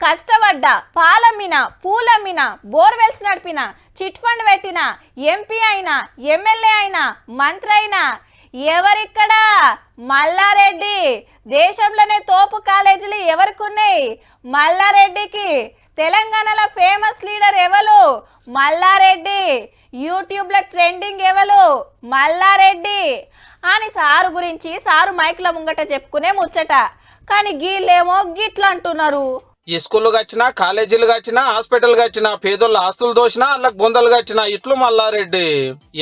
కష్టపడ్డ పాలమ్మిన పూలమ్మిన బోర్వెల్స్ నడిపిన chit fund పెట్టిన ఎంపీ అయినా ఎమ్మెల్యే అయినా మంత్రి అయినా ఎవరిక్కడ మల్లారెడ్డి. దేశంలోనే తోపు కాలేజీలు ఎవరికున్నాయి? మల్లారెడ్డికి. తెలంగాణలో ఫేమస్ లీడర్ ఎవరు? మల్లారెడ్డి. యూట్యూబ్లో ట్రెండింగ్ ఎవరు? మల్లారెడ్డి అని సారు గురించి సారు మైక్ల ముంగట చెప్పుకునే ముచ్చట. కానీ గీళ్ళేమో గిట్లా అంటున్నారు. ఈ స్కూళ్ళు కట్టినా కాలేజీలు కట్టినా హాస్పిటల్ కట్టినా పేదోళ్ళ ఆస్తులు దోసినా వాళ్ళకి బొందలు కట్టినా ఇట్లు మల్లారెడ్డి.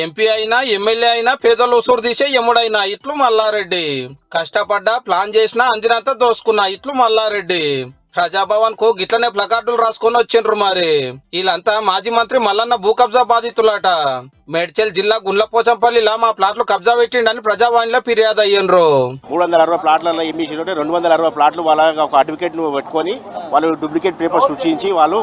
ఎంపీ అయినా ఎమ్మెల్యే అయినా పేదోళ్ళు ఉసురు తీసే ఎముడైనా ఇట్లు మల్లారెడ్డి. కష్టపడ్డా ప్లాన్ చేసినా అందినంత దోసుకున్నా ఇట్లు మల్లారెడ్డి. ప్రజాభవన్ కు గిట్లనే ప్లకార్డులు రాసుకొని వచ్చిండ్రు. మరి వీళ్ళంతా మాజీ మంత్రి మల్లన్న భూ కబ్జా బాధితులట. మేడ్చల్ జిల్లా గుండ్లపోచంపల్లిలా మా ప్లాట్లు కబ్జా పెట్టిండని ప్రజావాణిలో ఫిర్యాదు అయ్యిండ్రు. 360 ప్లాట్లలో ఏం చేసిండే 260 ప్లాట్లు వాళ్ళ ఒక అడ్వకేట్ ను పెట్టుకొని వాళ్ళు డూప్లికేట్ పేపర్ సృష్టించి వాళ్ళు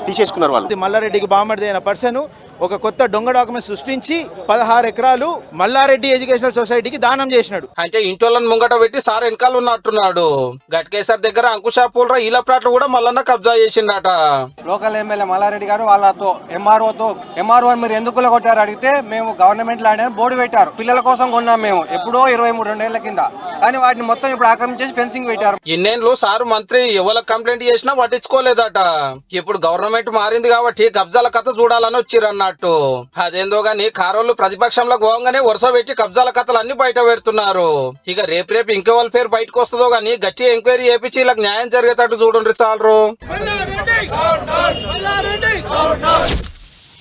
తీసేసుకున్నారు. వాళ్ళు మల్లారెడ్డికి బామర్ది అయిన పర్సన్ ఒక కొత్త దొంగ డాక్యుమెంట్ సృష్టించి 16 ఎకరాలు మల్లారెడ్డి ఎడ్యుకేషనల్ సొసైటీకి దానం చేసినాడు. అంటే ఇంటోళ్ళని ముంగట పెట్టి సార్ వెనకాల ఉన్నట్టున్నాడు. గట్కేసర్ దగ్గర అంకుశాపూల్రా ఈల ప్లాట్లు కూడా మల్లన్న కబ్జా చేసిండట. లోకల్ ఎమ్మెల్యే మల్లారెడ్డి గారు వాళ్ళతో ఎంఆర్ఓ మీరు ఎందుకు కొట్టారు అడిగితే మేము గవర్నమెంట్ ల్యాండ్ అని బోర్డు పెట్టారు. పిల్లల కోసం కొన్నాం మేము ఎప్పుడో 23 ఏళ్ల కింద. కానీ వాటిని మొత్తం ఇప్పుడు ఆక్రమించేసి ఫెన్సింగ్ పెట్టారు. ఇన్నేళ్ళు సారు మంత్రి ఎవరికి కంప్లైంట్ చేసినా పట్టించుకోలేదట. ఇప్పుడు గవర్నమెంట్ మారింది కాబట్టి కబ్జాల కథ చూడాలని వచ్చిరన్నట్టు. అదేందో గాని కారోళ్ళు ప్రతిపక్షంలో గోంగానే వరుస పెట్టి కబ్జాల కథలు అన్ని బయట పెడుతున్నారు. ఇక రేపు ఇంకెవరి పేరు బయటకు వస్తుందో గానీ గట్టి ఎంక్వైరీ చేపించి వీళ్ళకి న్యాయం జరిగేటట్టు చూడండి చాలరు.